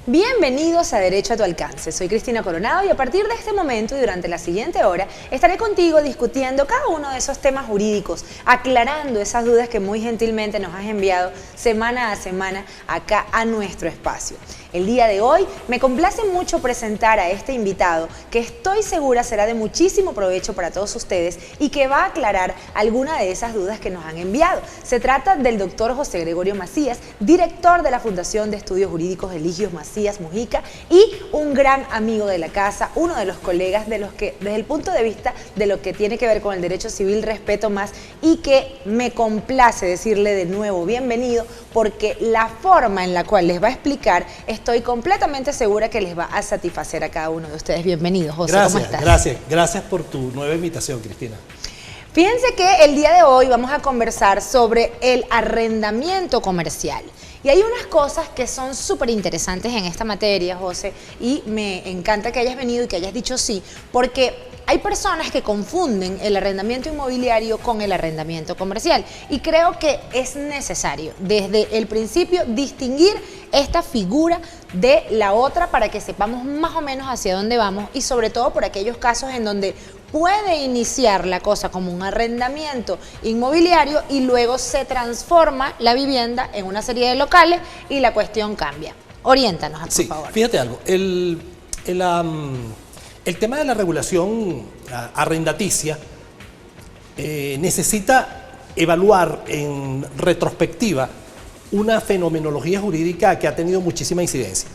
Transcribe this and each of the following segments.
Bienvenidos a Derecho a tu Alcance. Soy Cristina Coronado y a partir de este momento y durante la siguiente hora estaré contigo discutiendo cada uno de esos temas jurídicos, aclarando esas dudas que muy gentilmente nos has enviado semana a semana acá a nuestro espacio. El día de hoy me complace mucho presentar a este invitado que estoy segura será de muchísimo provecho para todos ustedes y que va a aclarar alguna de esas dudas que nos han enviado. Se trata del doctor José Gregorio Macías, director de la Fundación de Estudios Jurídicos Eligios Macías Mujica y un gran amigo de la casa, uno de los colegas de los que desde el punto de vista de lo que tiene que ver con el derecho civil respeto más y que me complace decirle de nuevo bienvenido porque la forma en la cual les va a explicar estoy completamente segura que les va a satisfacer a cada uno de ustedes. Bienvenido, José. ¿Cómo estás? Gracias por tu nueva invitación, Cristina. Fíjense que el día de hoy vamos a conversar sobre el arrendamiento comercial. Y hay unas cosas que son súper interesantes en esta materia, José, y me encanta que hayas venido y que hayas dicho sí, porque hay personas que confunden el arrendamiento inmobiliario con el arrendamiento comercial y creo que es necesario desde el principio distinguir esta figura de la otra para que sepamos más o menos hacia dónde vamos y sobre todo por aquellos casos en donde puede iniciar la cosa como un arrendamiento inmobiliario y luego se transforma la vivienda en una serie de locales y la cuestión cambia. Oriéntanos, por favor. Fíjate algo, el tema de la regulación arrendaticia necesita evaluar en retrospectiva una fenomenología jurídica que ha tenido muchísima incidencia.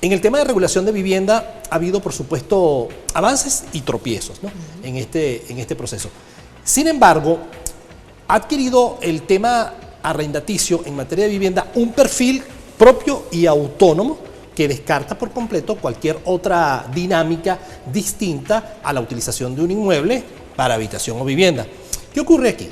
En el tema de regulación de vivienda ha habido, por supuesto, avances y tropiezos, ¿no? en este proceso. Sin embargo, ha adquirido el tema arrendaticio en materia de vivienda un perfil propio y autónomo que descarta por completo cualquier otra dinámica distinta a la utilización de un inmueble para habitación o vivienda. ¿Qué ocurre aquí?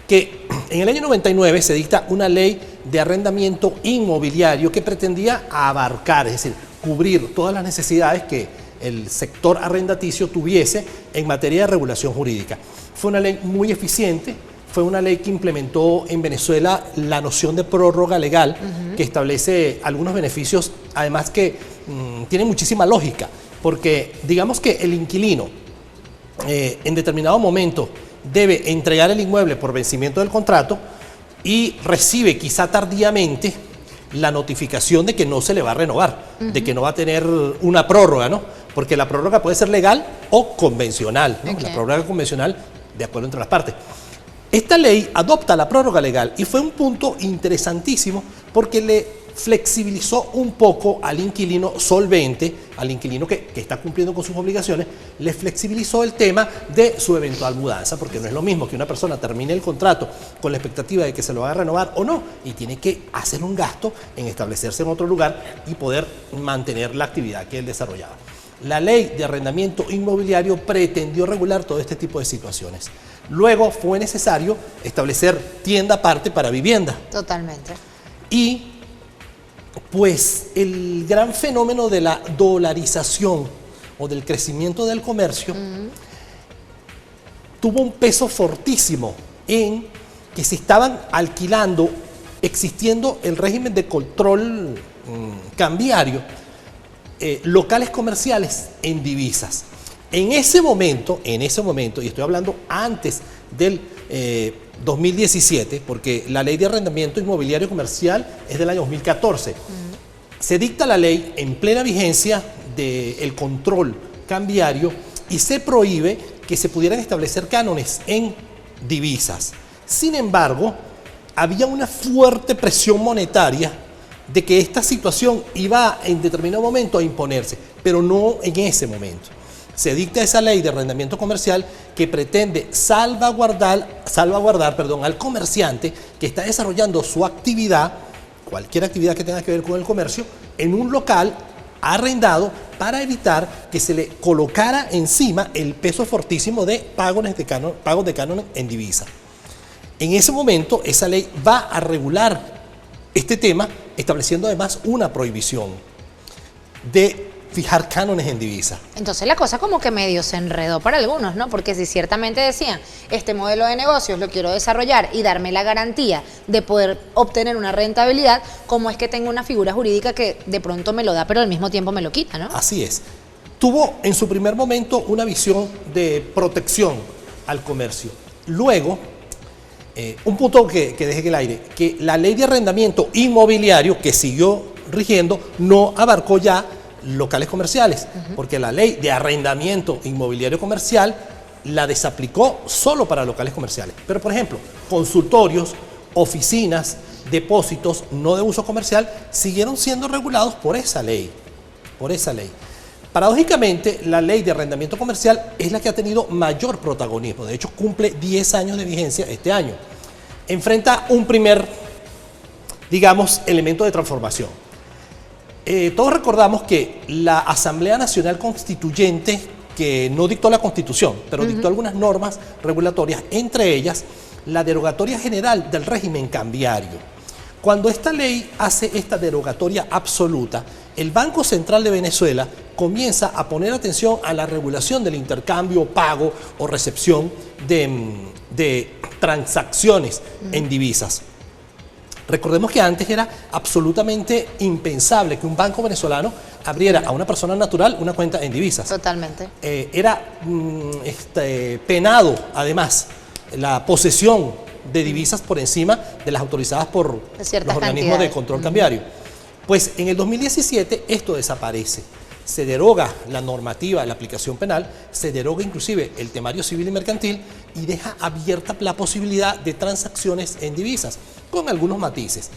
Que en el año 99 se dicta una ley de arrendamiento inmobiliario que pretendía abarcar, es decir, cubrir todas las necesidades que el sector arrendaticio tuviese en materia de regulación jurídica. Fue una ley muy eficiente, fue una ley que implementó en Venezuela la noción de prórroga legal, que establece algunos beneficios, además que tiene muchísima lógica, porque digamos que el inquilino en determinado momento debe entregar el inmueble por vencimiento del contrato y recibe quizá tardíamente la notificación de que no se le va a renovar, de que no va a tener una prórroga, ¿no? Porque la prórroga puede ser legal o convencional, ¿no? La prórroga convencional de acuerdo entre las partes. Esta ley adopta la prórroga legal y fue un punto interesantísimo porque le flexibilizó un poco al inquilino solvente, al inquilino que está cumpliendo con sus obligaciones, le flexibilizó el tema de su eventual mudanza, porque no es lo mismo que una persona termine el contrato con la expectativa de que se lo va a renovar o no, y tiene que hacer un gasto en establecerse en otro lugar y poder mantener la actividad que él desarrollaba. La ley de arrendamiento inmobiliario pretendió regular todo este tipo de situaciones. Luego fue necesario establecer tienda aparte para vivienda. Totalmente. Y pues el gran fenómeno de la dolarización o del crecimiento del comercio tuvo un peso fortísimo en que se estaban alquilando, existiendo el régimen de control cambiario, locales comerciales en divisas. En ese momento, y estoy hablando antes del 2017, porque la ley de arrendamiento inmobiliario comercial es del año 2014, se dicta la ley en plena vigencia del control cambiario y se prohíbe que se pudieran establecer cánones en divisas. Sin embargo, había una fuerte presión monetaria de que esta situación iba en determinado momento a imponerse, pero no en ese momento. Se dicta esa ley de arrendamiento comercial que pretende salvaguardar al comerciante que está desarrollando su actividad, cualquier actividad que tenga que ver con el comercio, en un local arrendado para evitar que se le colocara encima el peso fortísimo de pagos de canon en divisa. En ese momento, esa ley va a regular este tema, estableciendo además una prohibición de fijar cánones en divisa. Entonces la cosa como que medio se enredó para algunos, ¿no? Porque si ciertamente decían, este modelo de negocios lo quiero desarrollar y darme la garantía de poder obtener una rentabilidad, ¿cómo es que tengo una figura jurídica que de pronto me lo da, pero al mismo tiempo me lo quita, ¿no? Así es. Tuvo en su primer momento una visión de protección al comercio. Luego, un punto que dejé en el aire, que la ley de arrendamiento inmobiliario que siguió rigiendo no abarcó ya locales comerciales, porque la ley de arrendamiento inmobiliario comercial la desaplicó solo para locales comerciales. Pero, por ejemplo, consultorios, oficinas, depósitos no de uso comercial siguieron siendo regulados por esa ley. Paradójicamente, la ley de arrendamiento comercial es la que ha tenido mayor protagonismo. De hecho, cumple 10 años de vigencia este año. Enfrenta un primer, digamos, elemento de transformación. Todos recordamos que la Asamblea Nacional Constituyente, que no dictó la Constitución, pero dictó algunas normas regulatorias, entre ellas la derogatoria general del régimen cambiario. Cuando esta ley hace esta derogatoria absoluta, el Banco Central de Venezuela comienza a poner atención a la regulación del intercambio, pago o recepción de transacciones en divisas. Recordemos que antes era absolutamente impensable que un banco venezolano abriera a una persona natural una cuenta en divisas. Totalmente. Era penado, además, la posesión de divisas por encima de las autorizadas por los organismos de control cambiario. Pues en el 2017 esto desaparece. Se deroga la normativa, la aplicación penal, se deroga inclusive el temario civil y mercantil y deja abierta la posibilidad de transacciones en divisas, con algunos matices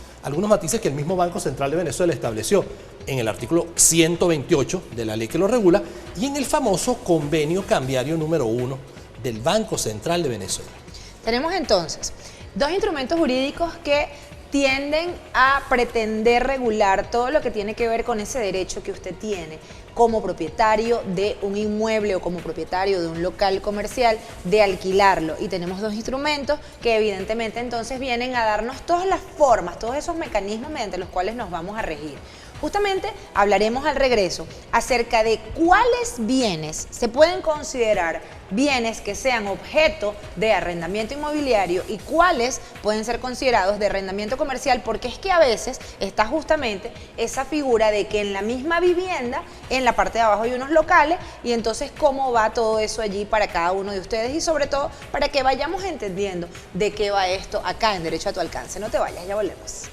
que el mismo Banco Central de Venezuela estableció en el artículo 128 de la ley que lo regula y en el famoso convenio cambiario número 1 del Banco Central de Venezuela. Tenemos entonces dos instrumentos jurídicos que tienden a pretender regular todo lo que tiene que ver con ese derecho que usted tiene como propietario de un inmueble o como propietario de un local comercial de alquilarlo. Y tenemos dos instrumentos que evidentemente entonces vienen a darnos todas las formas, todos esos mecanismos mediante los cuales nos vamos a regir. Justamente hablaremos al regreso acerca de cuáles bienes se pueden considerar bienes que sean objeto de arrendamiento inmobiliario y cuáles pueden ser considerados de arrendamiento comercial, porque es que a veces está justamente esa figura de que en la misma vivienda, en la parte de abajo hay unos locales y entonces cómo va todo eso allí para cada uno de ustedes y sobre todo para que vayamos entendiendo de qué va esto acá en Derecho a tu Alcance. No te vayas, ya volvemos.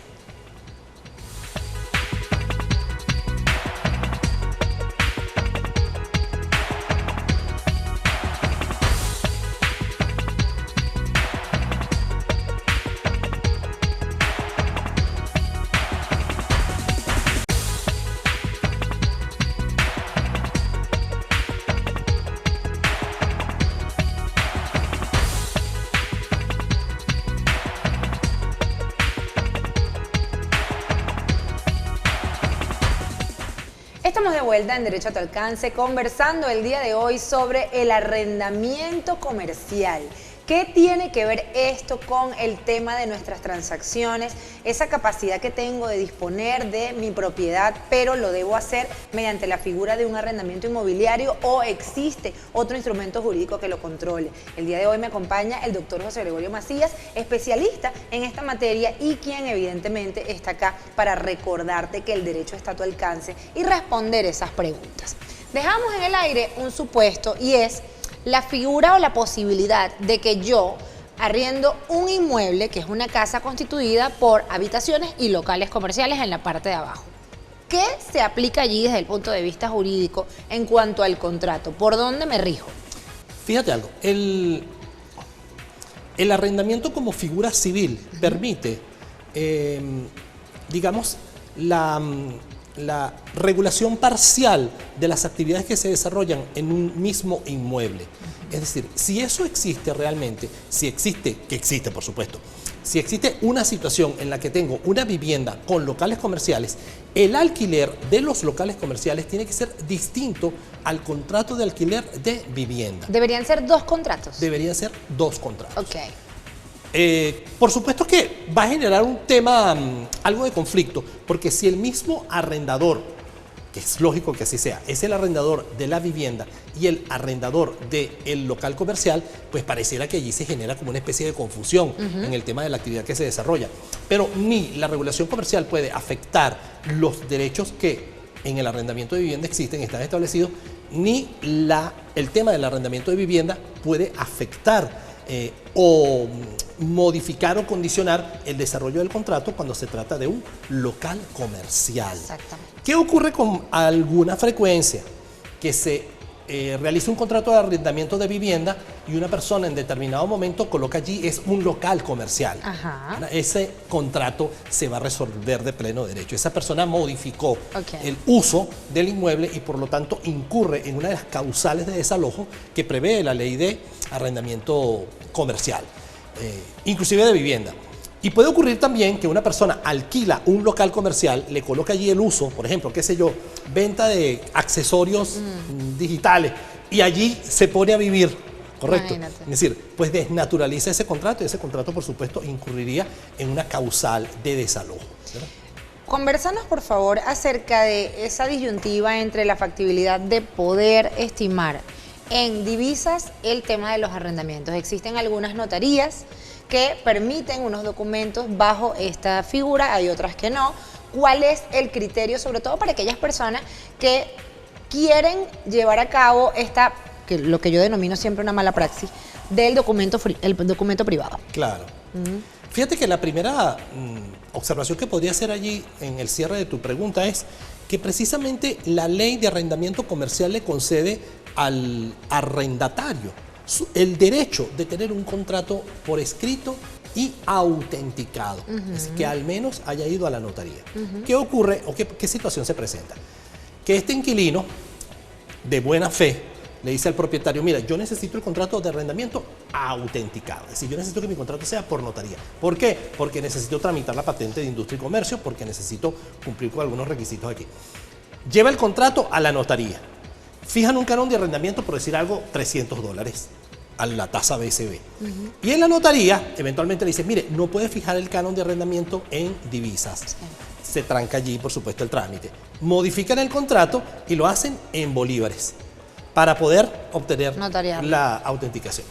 Estamos de vuelta en Derecho a tu Alcance conversando el día de hoy sobre el arrendamiento comercial. ¿Qué tiene que ver esto con el tema de nuestras transacciones? Esa capacidad que tengo de disponer de mi propiedad, pero lo debo hacer mediante la figura de un arrendamiento inmobiliario o existe otro instrumento jurídico que lo controle. El día de hoy me acompaña el doctor José Gregorio Macías, especialista en esta materia y quien evidentemente está acá para recordarte que el derecho está a tu alcance y responder esas preguntas. Dejamos en el aire un supuesto y es la figura o la posibilidad de que yo arriendo un inmueble, que es una casa constituida por habitaciones y locales comerciales en la parte de abajo. ¿Qué se aplica allí desde el punto de vista jurídico en cuanto al contrato? ¿Por dónde me rijo? Fíjate algo, el arrendamiento como figura civil permite, digamos, la regulación parcial de las actividades que se desarrollan en un mismo inmueble. Es decir, si eso existe realmente, si existe, que existe por supuesto, si existe una situación en la que tengo una vivienda con locales comerciales, el alquiler de los locales comerciales tiene que ser distinto al contrato de alquiler de vivienda. ¿Deberían ser dos contratos? Deberían ser dos contratos. Ok. Por supuesto que va a generar un tema, algo de conflicto, porque si el mismo arrendador que es lógico que así sea, es el arrendador de la vivienda y el arrendador del local comercial, pues pareciera que allí se genera como una especie de confusión en el tema de la actividad que se desarrolla. Pero ni la regulación comercial puede afectar los derechos que en el arrendamiento de vivienda existen, están establecidos, ni el tema del arrendamiento de vivienda puede afectar o modificar o condicionar el desarrollo del contrato cuando se trata de un local comercial. Exactamente. ¿Qué ocurre con alguna frecuencia? Que se realiza un contrato de arrendamiento de vivienda y una persona en determinado momento coloca allí es un local comercial. Ajá. Ese contrato se va a resolver de pleno derecho. Esa persona modificó el uso del inmueble y por lo tanto incurre en una de las causales de desalojo que prevé la ley de arrendamiento comercial, inclusive de vivienda. Y puede ocurrir también que una persona alquila un local comercial, le coloca allí el uso, por ejemplo, qué sé yo, venta de accesorios digitales, y allí se pone a vivir, ¿correcto? Imagínate. Es decir, pues desnaturaliza ese contrato y ese contrato, por supuesto, incurriría en una causal de desalojo, ¿verdad? Conversanos, por favor, acerca de esa disyuntiva entre la factibilidad de poder estimar en divisas el tema de los arrendamientos. Existen algunas notarías que permiten unos documentos bajo esta figura, hay otras que no. ¿Cuál es el criterio, sobre todo para aquellas personas que quieren llevar a cabo lo que yo denomino siempre una mala praxis, del documento, el documento privado? Claro. Fíjate que la primera observación que podría hacer allí en el cierre de tu pregunta es que precisamente la ley de arrendamiento comercial le concede al arrendatario el derecho de tener un contrato por escrito y autenticado, es decir, que al menos haya ido a la notaría. ¿Qué ocurre o qué situación se presenta? Que este inquilino, de buena fe, le dice al propietario, mira, yo necesito el contrato de arrendamiento autenticado, es decir, yo necesito que mi contrato sea por notaría. ¿Por qué? Porque necesito tramitar la patente de industria y comercio, porque necesito cumplir con algunos requisitos aquí. Lleva el contrato a la notaría. Fijan un canon de arrendamiento, por decir algo, $300 a la tasa BCB. Y en la notaría, eventualmente le dice, mire, no puede fijar el canon de arrendamiento en divisas. Sí. Se tranca allí, por supuesto, el trámite. Modifican el contrato y lo hacen en bolívares para poder obtener la autenticación.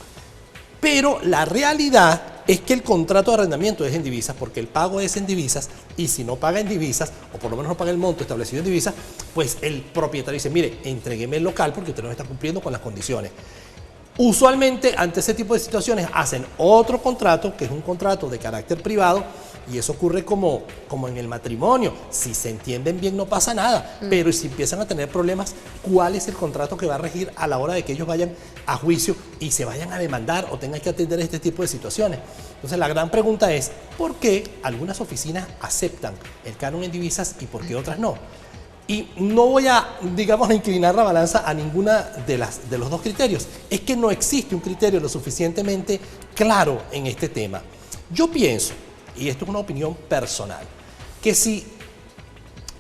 Pero la realidad es que el contrato de arrendamiento es en divisas, porque el pago es en divisas, y si no paga en divisas, o por lo menos no paga el monto establecido en divisas, pues el propietario dice, mire, entrégueme el local porque usted no está cumpliendo con las condiciones. Usualmente, ante ese tipo de situaciones, hacen otro contrato, que es un contrato de carácter privado, y eso ocurre como en el matrimonio. Si se entienden bien no pasa nada, pero si empiezan a tener problemas, ¿cuál es el contrato que va a regir a la hora de que ellos vayan a juicio y se vayan a demandar o tengan que atender este tipo de situaciones? Entonces la gran pregunta es, ¿por qué algunas oficinas aceptan el canon en divisas y por qué otras no? Y no voy a, digamos, a inclinar la balanza a ninguna de los dos criterios. Es que no existe un criterio lo suficientemente claro en este tema. Yo pienso, y esto es una opinión personal, que si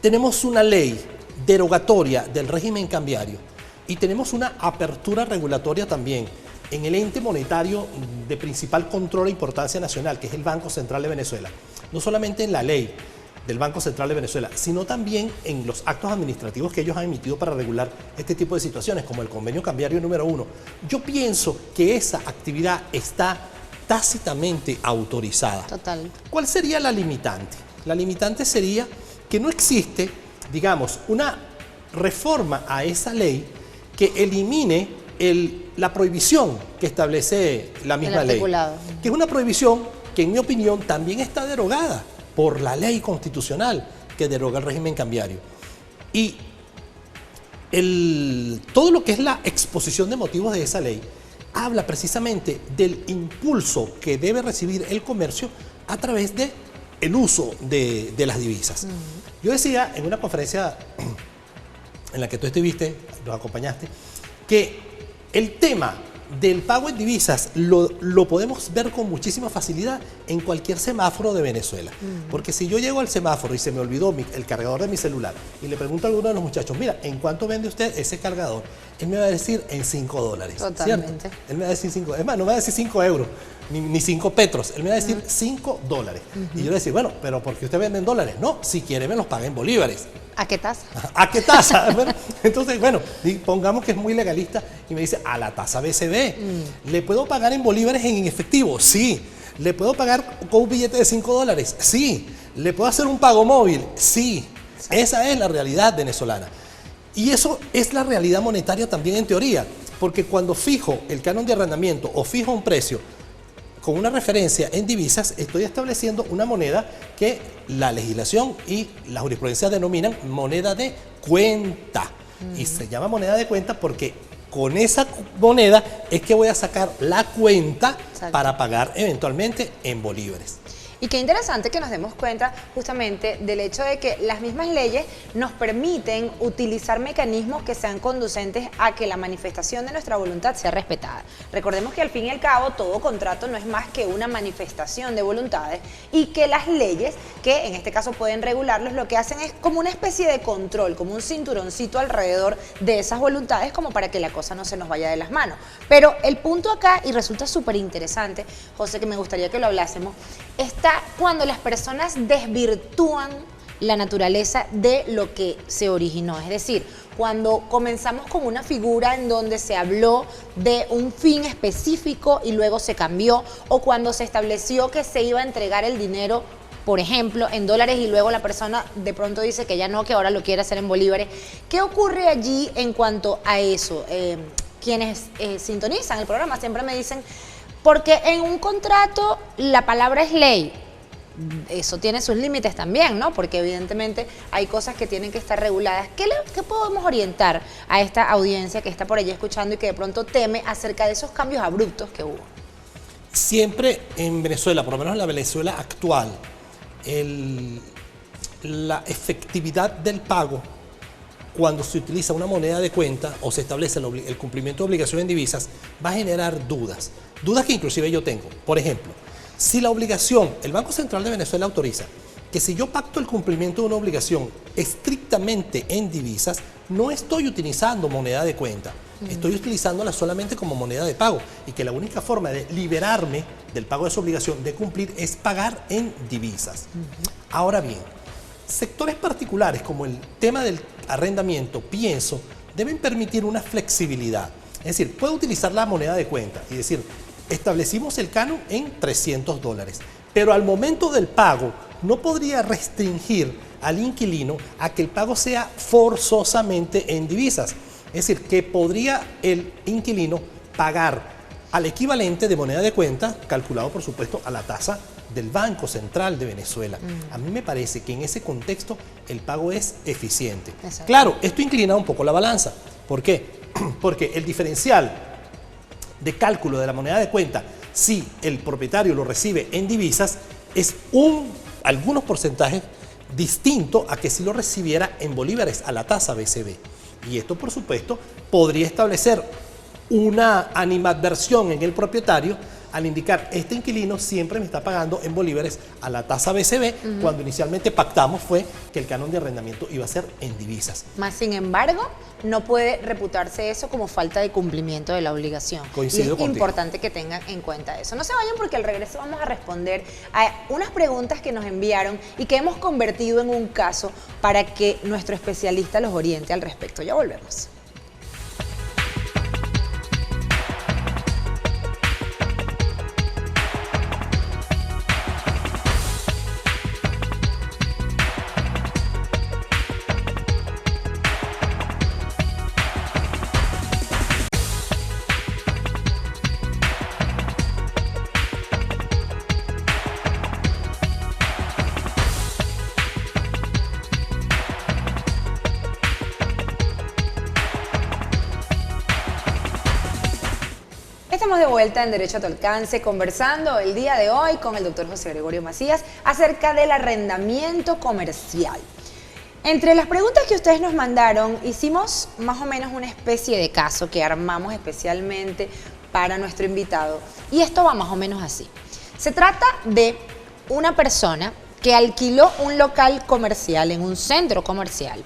tenemos una ley derogatoria del régimen cambiario y tenemos una apertura regulatoria también en el ente monetario de principal control e importancia nacional, que es el Banco Central de Venezuela, no solamente en la ley del Banco Central de Venezuela, sino también en los actos administrativos que ellos han emitido para regular este tipo de situaciones, como el convenio cambiario número 1. Yo pienso que esa actividad está tácitamente autorizada. Total. ¿Cuál sería la limitante? La limitante sería que no existe, digamos, una reforma a esa ley que elimine la prohibición que establece la misma ley. Que es una prohibición que, en mi opinión, también está derogada por la ley constitucional que deroga el régimen cambiario. Y todo lo que es la exposición de motivos de esa ley habla precisamente del impulso que debe recibir el comercio a través del uso de las divisas. Yo decía en una conferencia en la que tú estuviste, nos acompañaste, que el tema del pago en divisas lo podemos ver con muchísima facilidad en cualquier semáforo de Venezuela. Porque si yo llego al semáforo y se me olvidó el cargador de mi celular y le pregunto a alguno de los muchachos, mira, ¿en cuánto vende usted ese cargador? Él me va a decir en $5. Totalmente. ¿Cierto? Él me va a decir 5, es más, no me va a decir 5 euros, ni 5 petros, él me va a decir $5. Y yo le decía, bueno, pero ¿por qué usted vende en dólares? No, si quiere me los paga en bolívares. ¿A qué tasa? ¿A qué tasa? Bueno, entonces, bueno, pongamos que es muy legalista y me dice, a la tasa BCB. ¿Le puedo pagar en bolívares en efectivo? Sí. ¿Le puedo pagar con un billete de $5? Sí. ¿Le puedo hacer un pago móvil? Sí. Esa es la realidad venezolana. Y eso es la realidad monetaria también en teoría, porque cuando fijo el canon de arrendamiento o fijo un precio con una referencia en divisas, estoy estableciendo una moneda que la legislación y la jurisprudencia denominan moneda de cuenta. Y se llama moneda de cuenta porque con esa moneda es que voy a sacar la cuenta para pagar eventualmente en bolívares. Y qué interesante que nos demos cuenta justamente del hecho de que las mismas leyes nos permiten utilizar mecanismos que sean conducentes a que la manifestación de nuestra voluntad sea respetada. Recordemos que al fin y al cabo todo contrato no es más que una manifestación de voluntades y que las leyes, que en este caso pueden regularlos, lo que hacen es como una especie de control, como un cinturoncito alrededor de esas voluntades como para que la cosa no se nos vaya de las manos. Pero el punto acá, y resulta súper interesante, José, que me gustaría que lo hablásemos, está cuando las personas desvirtúan la naturaleza de lo que se originó. Es decir, cuando comenzamos con una figura en donde se habló de un fin específico y luego se cambió, o cuando se estableció que se iba a entregar el dinero, por ejemplo, en dólares y luego la persona de pronto dice que ya no, que ahora lo quiere hacer en bolívares. ¿Qué ocurre allí en cuanto a eso? Quienes sintonizan el programa siempre me dicen, porque en un contrato la palabra es ley. Eso tiene sus límites también, ¿no? Porque evidentemente hay cosas que tienen que estar reguladas. ¿Qué podemos orientar a esta audiencia que está por allí escuchando y que de pronto teme acerca de esos cambios abruptos que hubo? Siempre en Venezuela, por lo menos en la Venezuela actual, la efectividad del pago cuando se utiliza una moneda de cuenta o se establece el cumplimiento de obligación en divisas va a generar dudas que inclusive yo tengo. Por ejemplo, si la obligación, el Banco Central de Venezuela autoriza que si yo pacto el cumplimiento de una obligación estrictamente en divisas, no estoy utilizando moneda de cuenta, estoy utilizándola solamente como moneda de pago y que la única forma de liberarme del pago de esa obligación de cumplir es pagar en divisas. Ahora bien, sectores particulares como el tema del arrendamiento, pienso, deben permitir una flexibilidad. Es decir, puedo utilizar la moneda de cuenta y decir, establecimos el canon en $300, pero al momento del pago no podría restringir al inquilino a que el pago sea forzosamente en divisas. Es decir, que podría el inquilino pagar al equivalente de moneda de cuenta, calculado por supuesto a la tasa del Banco Central de Venezuela. A mí me parece que en ese contexto el pago es eficiente. Exacto. Claro, esto inclina un poco la balanza. ¿Por qué? Porque el diferencial de cálculo de la moneda de cuenta, si el propietario lo recibe en divisas, es algunos porcentajes distinto a que si lo recibiera en bolívares a la tasa BCB. Y esto, por supuesto, podría establecer una animadversión en el propietario al indicar, este inquilino siempre me está pagando en bolívares a la tasa BCB, cuando inicialmente pactamos fue que el canon de arrendamiento iba a ser en divisas. Más sin embargo, no puede reputarse eso como falta de cumplimiento de la obligación. Coincido contigo. Es importante que tengan en cuenta eso. No se vayan porque al regreso vamos a responder a unas preguntas que nos enviaron y que hemos convertido en un caso para que nuestro especialista los oriente al respecto. Ya volvemos. Estamos de vuelta en Derecho a tu Alcance, conversando el día de hoy con el doctor José Gregorio Macías acerca del arrendamiento comercial. Entre las preguntas que ustedes nos mandaron, hicimos más o menos una especie de caso que armamos especialmente para nuestro invitado. Y esto va más o menos así. Se trata de una persona que alquiló un local comercial en un centro comercial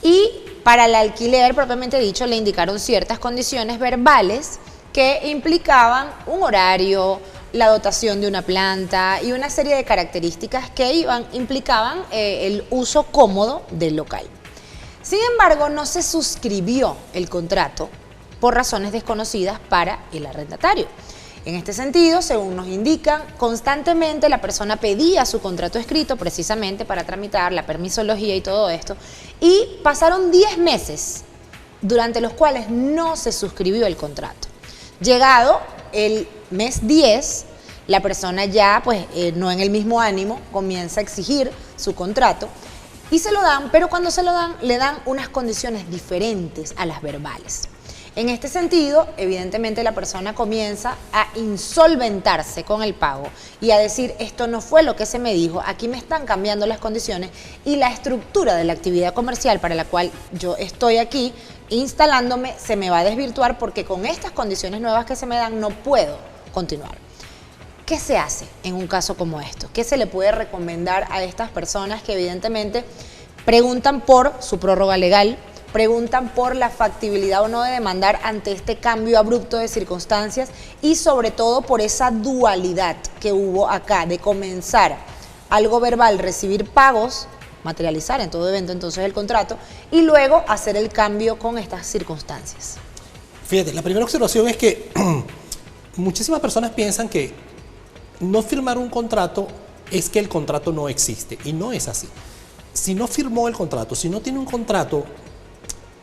y para el alquiler, propiamente dicho, le indicaron ciertas condiciones verbales que implicaban un horario, la dotación de una planta y una serie de características que implicaban el uso cómodo del local. Sin embargo, no se suscribió el contrato por razones desconocidas para el arrendatario. En este sentido, según nos indican, constantemente la persona pedía su contrato escrito precisamente para tramitar la permisología y todo esto, y pasaron 10 meses durante los cuales no se suscribió el contrato. Llegado el mes 10, la persona ya, no en el mismo ánimo, comienza a exigir su contrato y se lo dan, pero cuando se lo dan, le dan unas condiciones diferentes a las verbales. En este sentido, evidentemente la persona comienza a insolventarse con el pago y a decir, esto no fue lo que se me dijo, aquí me están cambiando las condiciones y la estructura de la actividad comercial para la cual yo estoy aquí instalándome se me va a desvirtuar porque con estas condiciones nuevas que se me dan no puedo continuar. ¿Qué se hace en un caso como esto? ¿Qué se le puede recomendar a estas personas que evidentemente preguntan por su prórroga legal, preguntan por la factibilidad o no de demandar ante este cambio abrupto de circunstancias y sobre todo por esa dualidad que hubo acá de comenzar algo verbal, recibir pagos, materializar en todo evento entonces el contrato y luego hacer el cambio con estas circunstancias? Fíjate, la primera observación es que muchísimas personas piensan que no firmar un contrato es que el contrato no existe y no es así. Si no firmó el contrato, si no tiene un contrato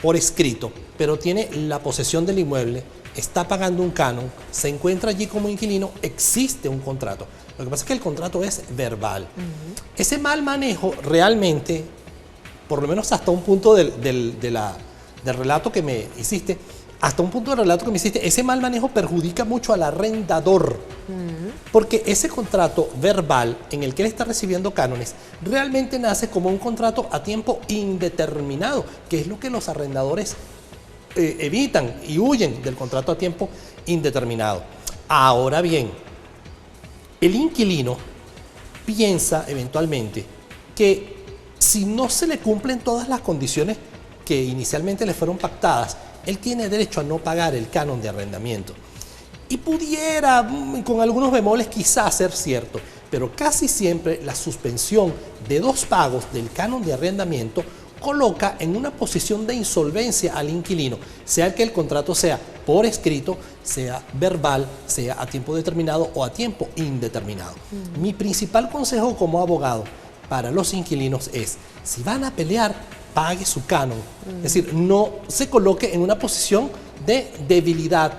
por escrito, pero tiene la posesión del inmueble, está pagando un canon, se encuentra allí como inquilino, existe un contrato. Lo que pasa es que el contrato es verbal. Ese mal manejo realmente, por lo menos hasta un punto del relato que me hiciste, ese mal manejo perjudica mucho al arrendador. Porque ese contrato verbal en el que él está recibiendo cánones realmente nace como un contrato a tiempo indeterminado, que es lo que los arrendadores evitan y huyen del contrato a tiempo indeterminado. Ahora bien, el inquilino piensa eventualmente que si no se le cumplen todas las condiciones que inicialmente le fueron pactadas, él tiene derecho a no pagar el canon de arrendamiento. Y pudiera, con algunos bemoles, quizás ser cierto, pero casi siempre la suspensión de 2 pagos del canon de arrendamiento coloca en una posición de insolvencia al inquilino, sea que el contrato sea por escrito, sea verbal, sea a tiempo determinado o a tiempo indeterminado. Mi principal consejo como abogado para los inquilinos es, si van a pelear, pague su canon. Es decir, no se coloque en una posición de debilidad,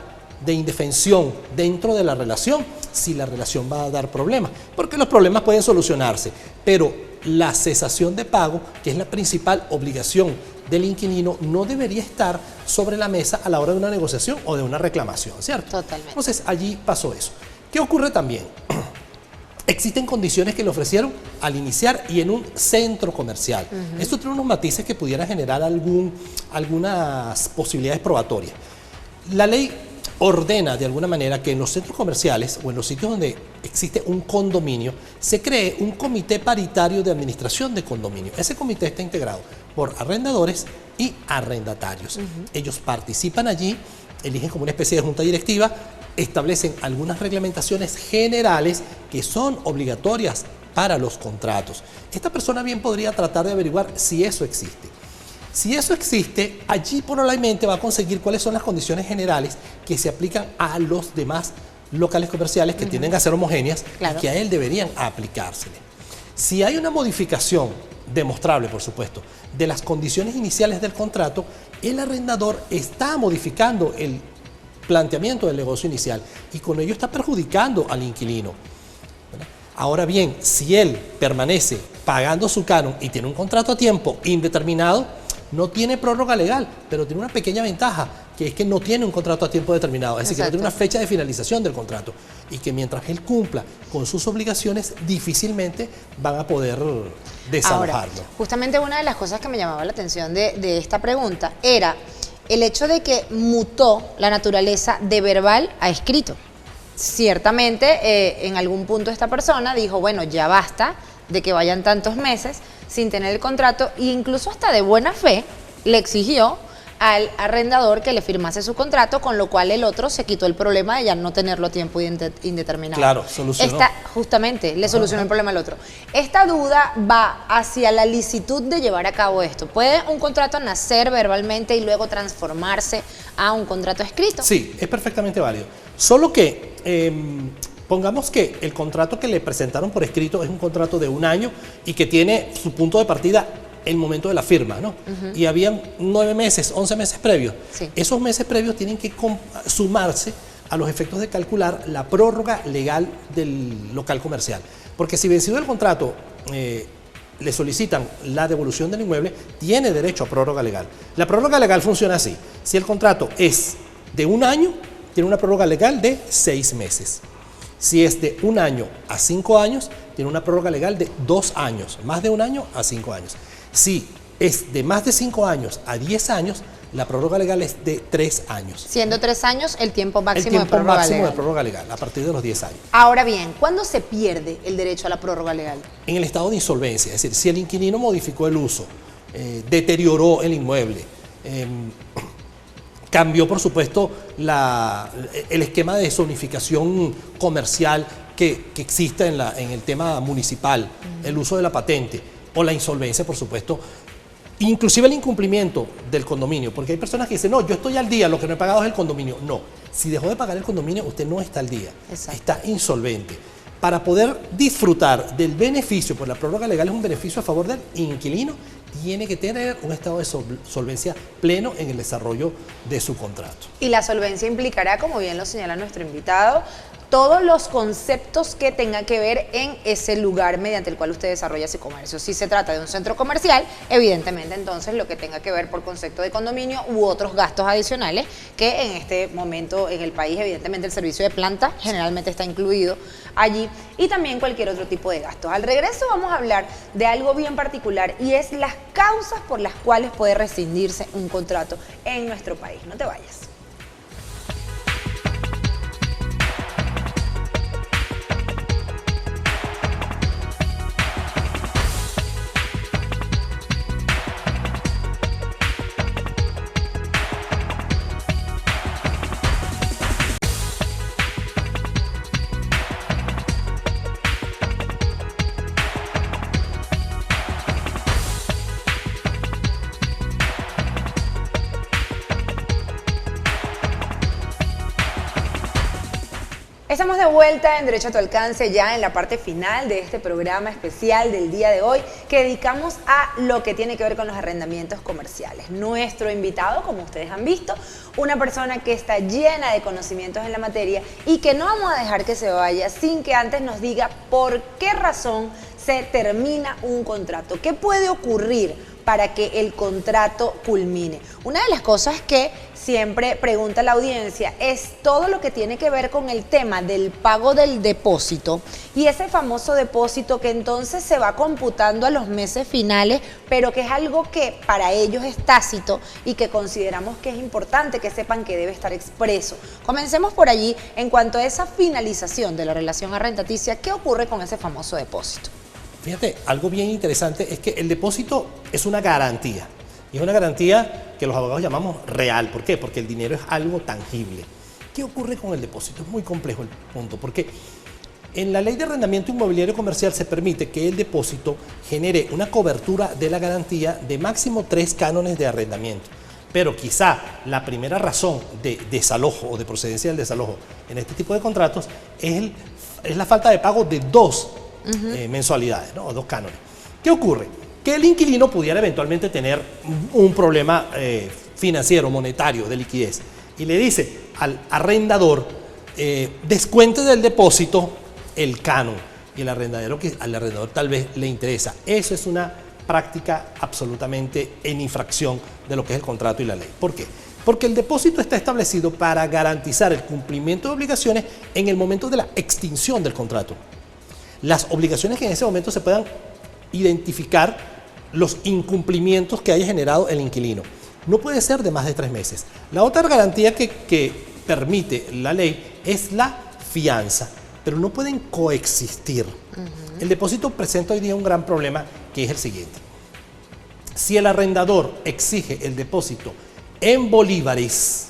de indefensión dentro de la relación, si la relación va a dar problemas, porque los problemas pueden solucionarse, pero la cesación de pago, que es la principal obligación del inquilino, no debería estar sobre la mesa a la hora de una negociación o de una reclamación, ¿cierto? Totalmente. Entonces, allí pasó eso. ¿Qué ocurre también? Existen condiciones que le ofrecieron al iniciar y en un centro comercial. Esto tiene unos matices que pudieran generar algunas posibilidades probatorias. La ley ordena de alguna manera que en los centros comerciales o en los sitios donde existe un condominio se cree un comité paritario de administración de condominio. Ese comité está integrado por arrendadores y arrendatarios. Ellos participan allí, eligen como una especie de junta directiva, establecen algunas reglamentaciones generales que son obligatorias para los contratos. Esta persona bien podría tratar de averiguar si eso existe. Si eso existe, allí probablemente va a conseguir cuáles son las condiciones generales que se aplican a los demás locales comerciales que tienden a ser homogéneas y que a él deberían aplicársele. Si hay una modificación demostrable, por supuesto, de las condiciones iniciales del contrato, el arrendador está modificando el planteamiento del negocio inicial y con ello está perjudicando al inquilino. Ahora bien, si él permanece pagando su canon y tiene un contrato a tiempo indeterminado, no tiene prórroga legal, pero tiene una pequeña ventaja, que es que no tiene un contrato a tiempo determinado, es decir, que no tiene una fecha de finalización del contrato y que mientras él cumpla con sus obligaciones, difícilmente van a poder desalojarlo. Ahora, justamente una de las cosas que me llamaba la atención de esta pregunta era el hecho de que mutó la naturaleza de verbal a escrito. Ciertamente, en algún punto esta persona dijo, bueno, ya basta de que vayan tantos meses sin tener el contrato e incluso hasta de buena fe le exigió al arrendador que le firmase su contrato, con lo cual el otro se quitó el problema de ya no tenerlo a tiempo indeterminado. Claro, solucionó. Justamente, le solucionó el problema al otro. Esta duda va hacia la licitud de llevar a cabo esto. ¿Puede un contrato nacer verbalmente y luego transformarse a un contrato escrito? Sí, es perfectamente válido. Solo que pongamos que el contrato que le presentaron por escrito es un contrato de 1 año y que tiene su punto de partida el momento de la firma, ¿no? Y habían 9 meses, 11 meses previos. Sí. Esos meses previos tienen que sumarse a los efectos de calcular la prórroga legal del local comercial. Porque si vencido el contrato le solicitan la devolución del inmueble, tiene derecho a prórroga legal. La prórroga legal funciona así. Si el contrato es de 1 año, tiene una prórroga legal de 6 meses. Si es de 1 año a 5 años, tiene una prórroga legal de 2 años, más de 1 año a 5 años. Si es de más de 5 años a 10 años, la prórroga legal es de 3 años. Siendo 3 años el tiempo máximo, el tiempo máximo legal. de prórroga legal, a partir de los 10 años. Ahora bien, ¿cuándo se pierde el derecho a la prórroga legal? En el estado de insolvencia, es decir, si el inquilino modificó el uso, deterioró el inmueble, cambió, por supuesto, el esquema de zonificación comercial que existe en el tema municipal, el uso de la patente o la insolvencia, por supuesto, inclusive el incumplimiento del condominio, porque hay personas que dicen, no, yo estoy al día, lo que no he pagado es el condominio. No, si dejó de pagar el condominio, usted no está al día, está insolvente. Para poder disfrutar del beneficio, pues la prórroga legal es un beneficio a favor del inquilino, tiene que tener un estado de solvencia pleno en el desarrollo de su contrato. Y la solvencia implicará, como bien lo señala nuestro invitado, todos los conceptos que tengan que ver en ese lugar mediante el cual usted desarrolla su comercio. Si se trata de un centro comercial, evidentemente entonces lo que tenga que ver por concepto de condominio u otros gastos adicionales que en este momento en el país, evidentemente el servicio de planta generalmente está incluido allí, y también cualquier otro tipo de gastos. Al regreso vamos a hablar de algo bien particular y es las causas por las cuales puede rescindirse un contrato en nuestro país. No te vayas. Estamos de vuelta en Derecho a tu Alcance, ya en la parte final de este programa especial del día de hoy que dedicamos a lo que tiene que ver con los arrendamientos comerciales. Nuestro invitado, como ustedes han visto, una persona que está llena de conocimientos en la materia y que no vamos a dejar que se vaya sin que antes nos diga por qué razón se termina un contrato, qué puede ocurrir para que el contrato culmine. Una de las cosas que siempre pregunta la audiencia es todo lo que tiene que ver con el tema del pago del depósito y ese famoso depósito que entonces se va computando a los meses finales, pero que es algo que para ellos es tácito y que consideramos que es importante que sepan que debe estar expreso. Comencemos por allí en cuanto a esa finalización de la relación arrendaticia. ¿Qué ocurre con ese famoso depósito? Fíjate, algo bien interesante es que el depósito es una garantía. Y es una garantía que los abogados llamamos real. ¿Por qué? Porque el dinero es algo tangible. ¿Qué ocurre con el depósito? Es muy complejo el punto, porque en la ley de arrendamiento inmobiliario comercial se permite que el depósito genere una cobertura de la garantía de máximo 3 cánones de arrendamiento. Pero quizá la primera razón de desalojo o de procedencia del desalojo en este tipo de contratos es la falta de pago de 2 mensualidades, ¿no? O 2 cánones. ¿Qué ocurre? Que el inquilino pudiera eventualmente tener un problema financiero, monetario, de liquidez, y le dice al arrendador, descuente del depósito el canon, y al arrendador tal vez le interesa. Eso es una práctica absolutamente en infracción de lo que es el contrato y la ley. ¿Por qué? Porque el depósito está establecido para garantizar el cumplimiento de obligaciones en el momento de la extinción del contrato. Las obligaciones que en ese momento se puedan identificar, los incumplimientos que haya generado el inquilino. No puede ser de más de 3 meses. La otra garantía que permite la ley es la fianza, pero no pueden coexistir. El depósito presenta hoy día un gran problema, que es el siguiente. Si el arrendador exige el depósito en bolívares,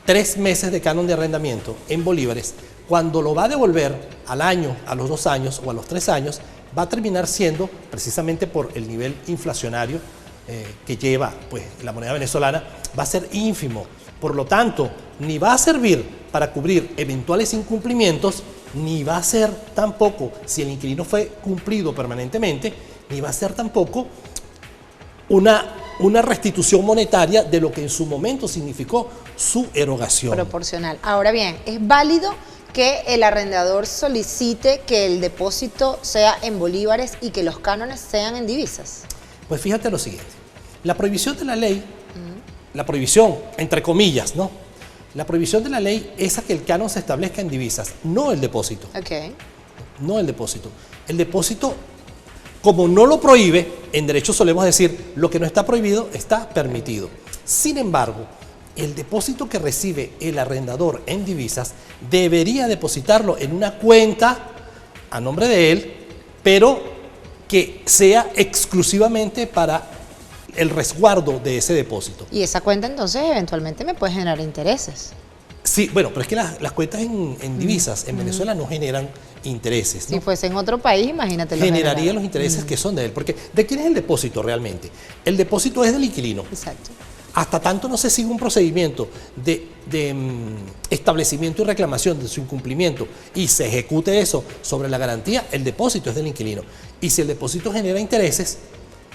3 meses de canon de arrendamiento en bolívares, cuando lo va a devolver al año, a los 2 años o a los 3 años, va a terminar siendo, precisamente por el nivel inflacionario que lleva pues, la moneda venezolana, va a ser ínfimo. Por lo tanto, ni va a servir para cubrir eventuales incumplimientos, ni va a ser tampoco, si el inquilino fue cumplido permanentemente, ni va a ser tampoco una restitución monetaria de lo que en su momento significó su erogación. Proporcional. Ahora bien, ¿es válido que el arrendador solicite que el depósito sea en bolívares y que los cánones sean en divisas? Pues fíjate lo siguiente, la prohibición de la ley, la prohibición, entre comillas, ¿no? La prohibición de la ley es a que el canon se establezca en divisas, no el depósito. Ok. No el depósito. El depósito, como no lo prohíbe, en derecho solemos decir, lo que no está prohibido está permitido. Sin embargo, el depósito que recibe el arrendador en divisas debería depositarlo en una cuenta a nombre de él, pero que sea exclusivamente para el resguardo de ese depósito. Y esa cuenta entonces eventualmente me puede generar intereses. Sí, bueno, pero es que las cuentas en divisas en Venezuela no generan intereses, ¿no? Si fuese en otro país, imagínate. Generaría los intereses que son de él, porque ¿de quién es el depósito realmente? El depósito es del inquilino. Exacto. Hasta tanto no se sigue un procedimiento de establecimiento y reclamación de su incumplimiento y se ejecute eso sobre la garantía, el depósito es del inquilino. Y si el depósito genera intereses,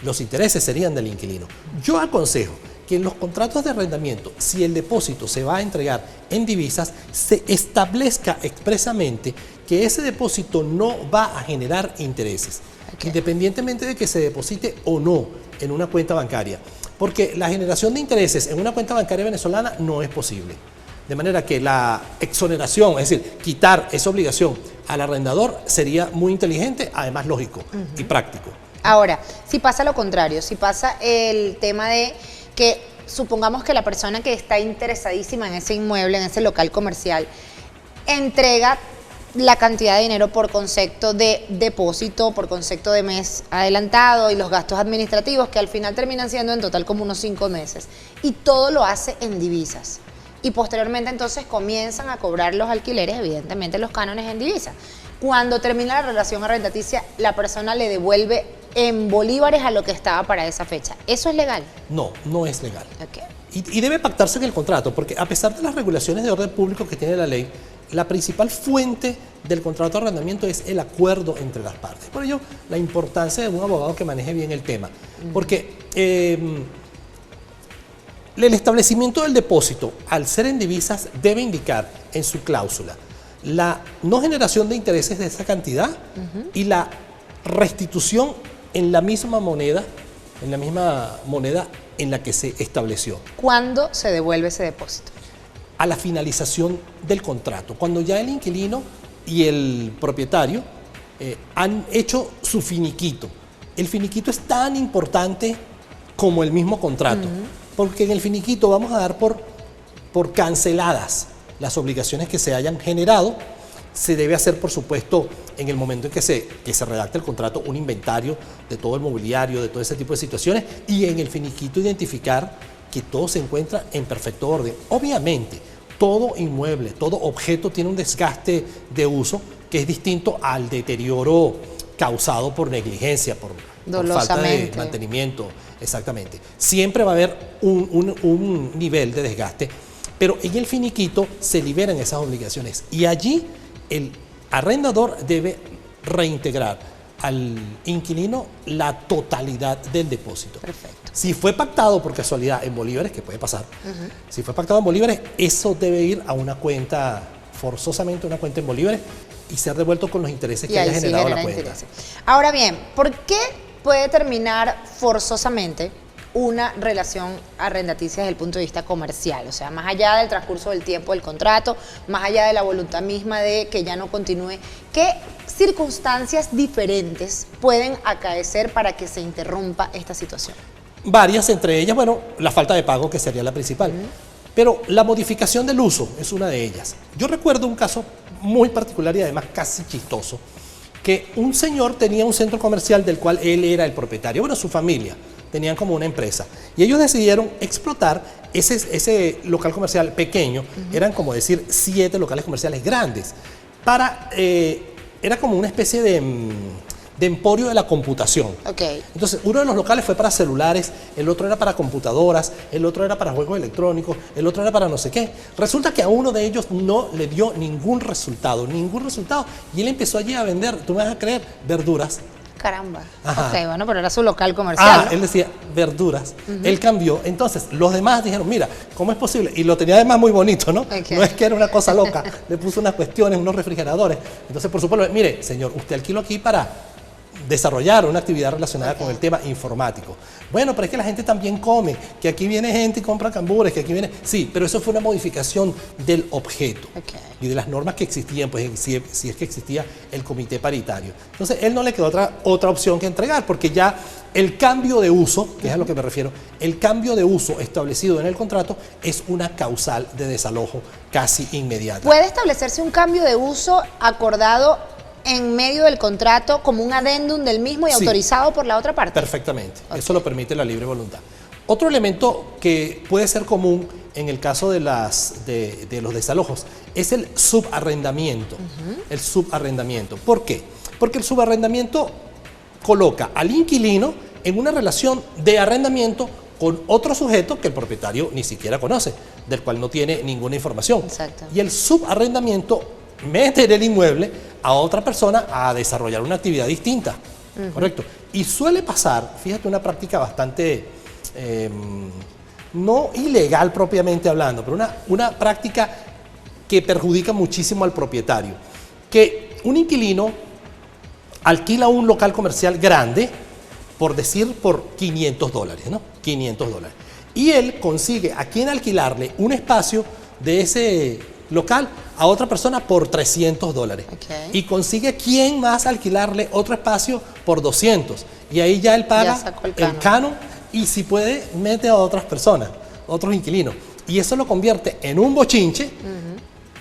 los intereses serían del inquilino. Yo aconsejo que en los contratos de arrendamiento, si el depósito se va a entregar en divisas, se establezca expresamente que ese depósito no va a generar intereses, independientemente de que se deposite o no en una cuenta bancaria. Porque la generación de intereses en una cuenta bancaria venezolana no es posible. De manera que la exoneración, es decir, quitar esa obligación al arrendador sería muy inteligente, además lógico y práctico. Ahora, si pasa lo contrario, si pasa el tema de que supongamos que la persona que está interesadísima en ese inmueble, en ese local comercial, entrega la cantidad de dinero por concepto de depósito, por concepto de mes adelantado y los gastos administrativos que al final terminan siendo en total como unos 5 meses y todo lo hace en divisas y posteriormente entonces comienzan a cobrar los alquileres, evidentemente los cánones en divisas. Cuando termina la relación arrendaticia, la persona le devuelve en bolívares a lo que estaba para esa fecha. ¿Eso es legal? No, no es legal. Okay. Y debe pactarse en el contrato, porque a pesar de las regulaciones de orden público que tiene la ley, la principal fuente del contrato de arrendamiento es el acuerdo entre las partes. Por ello, la importancia de un abogado que maneje bien el tema. Porque el establecimiento del depósito, al ser en divisas, debe indicar en su cláusula la no generación de intereses de esa cantidad y la restitución en la misma moneda en la que se estableció. ¿Cuándo se devuelve ese depósito? A la finalización del contrato, cuando ya el inquilino y el propietario han hecho su finiquito. El finiquito es tan importante como el mismo contrato, porque en el finiquito vamos a dar por canceladas las obligaciones que se hayan generado. Se debe hacer, por supuesto, en el momento en que se redacte el contrato, un inventario de todo el mobiliario, de todo ese tipo de situaciones, y en el finiquito identificar que todo se encuentra en perfecto orden. Obviamente, todo inmueble, todo objeto tiene un desgaste de uso que es distinto al deterioro causado por negligencia, por falta de mantenimiento. Exactamente. Siempre va a haber un nivel de desgaste, pero en el finiquito se liberan esas obligaciones y allí el arrendador debe reintegrar al inquilino la totalidad del depósito. Perfecto. Si fue pactado por casualidad en bolívares, que puede pasar, si fue pactado en bolívares, eso debe ir a una cuenta, forzosamente una cuenta en bolívares y ser devuelto con los intereses que haya generado la cuenta. Intereses. Ahora bien, ¿por qué puede terminar forzosamente una relación arrendaticia desde el punto de vista comercial? O sea, más allá del transcurso del tiempo del contrato, más allá de la voluntad misma de que ya no continúe, ¿qué circunstancias diferentes pueden acaecer para que se interrumpa esta situación? Varias, entre ellas, bueno, la falta de pago, que sería la principal. Pero la modificación del uso es una de ellas. Yo recuerdo un caso muy particular y además casi chistoso, que un señor tenía un centro comercial del cual él era el propietario, bueno, su familia tenían como una empresa. Y ellos decidieron explotar ese local comercial pequeño, eran como decir 7 locales comerciales grandes, era como una especie de emporio de la computación. Okay. Entonces, uno de los locales fue para celulares, el otro era para computadoras, el otro era para juegos electrónicos, el otro era para no sé qué. Resulta que a uno de ellos no le dio ningún resultado, y él empezó allí a vender, tú me vas a creer, verduras. Caramba. Ajá. Ok, bueno, pero era su local comercial, ¿no? Él decía verduras. Él cambió. Entonces, los demás dijeron, mira, ¿cómo es posible? Y lo tenía además muy bonito, ¿no? Okay. No es que era una cosa loca. Le puso unas cuestiones, unos refrigeradores. Entonces, por supuesto, mire, señor, usted alquiló aquí para desarrollar una actividad relacionada con el tema informático. Bueno, pero es que la gente también come, que aquí viene gente y compra cambures, que aquí viene... Sí, pero eso fue una modificación del objeto y de las normas que existían, pues si es que existía el comité paritario. Entonces, él no le quedó otra opción que entregar, porque ya el cambio de uso, que es a lo que me refiero, el cambio de uso establecido en el contrato es una causal de desalojo casi inmediata. ¿Puede establecerse un cambio de uso acordado en medio del contrato como un adendum del mismo y autorizado por la otra parte? Perfectamente, eso lo permite la libre voluntad. Otro elemento que puede ser común en el caso de los desalojos es el subarrendamiento. El subarrendamiento. ¿Por qué? Porque el subarrendamiento coloca al inquilino en una relación de arrendamiento con otro sujeto que el propietario ni siquiera conoce, del cual no tiene ninguna información. Exacto. Y el subarrendamiento mete en el inmueble a otra persona a desarrollar una actividad distinta, ¿correcto? Y suele pasar, fíjate, una práctica bastante, no ilegal propiamente hablando, pero una práctica que perjudica muchísimo al propietario, que un inquilino alquila un local comercial grande, por decir, por $500, ¿no? $500. Y él consigue a quien alquilarle un espacio de ese local a otra persona por $300. Okay. Y consigue quien más alquilarle otro espacio por 200. Y ahí ya él paga el canon y si puede mete a otras personas, otros inquilinos. Y eso lo convierte en un bochinche.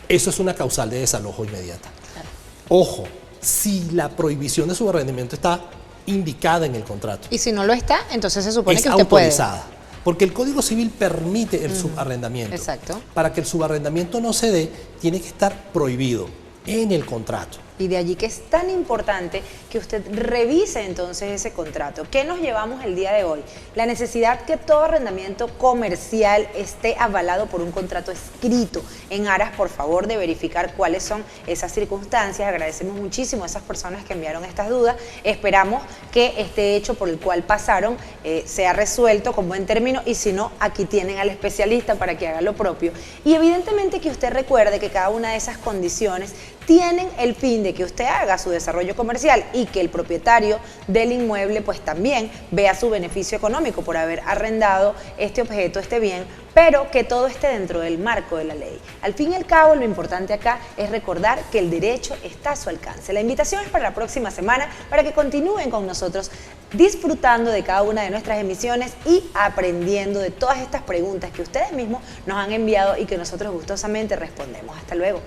Eso es una causal de desalojo inmediata. Claro. Ojo, si la prohibición de subarrendamiento está indicada en el contrato. Y si no lo está, entonces se supone que usted autorizada. Porque el Código Civil permite el subarrendamiento. Exacto. Para que el subarrendamiento no se dé, tiene que estar prohibido en el contrato. Y de allí que es tan importante que usted revise entonces ese contrato. ¿Qué nos llevamos el día de hoy? La necesidad que todo arrendamiento comercial esté avalado por un contrato escrito, en aras, por favor, de verificar cuáles son esas circunstancias. Agradecemos muchísimo a esas personas que enviaron estas dudas. Esperamos que este hecho por el cual pasaron sea resuelto con buen término, y si no, aquí tienen al especialista para que haga lo propio. Y evidentemente que usted recuerde que cada una de esas condiciones tienen el fin de que usted haga su desarrollo comercial y que el propietario del inmueble pues también vea su beneficio económico por haber arrendado este objeto, este bien, pero que todo esté dentro del marco de la ley. Al fin y al cabo, lo importante acá es recordar que el derecho está a su alcance. La invitación es para la próxima semana para que continúen con nosotros disfrutando de cada una de nuestras emisiones y aprendiendo de todas estas preguntas que ustedes mismos nos han enviado y que nosotros gustosamente respondemos. Hasta luego.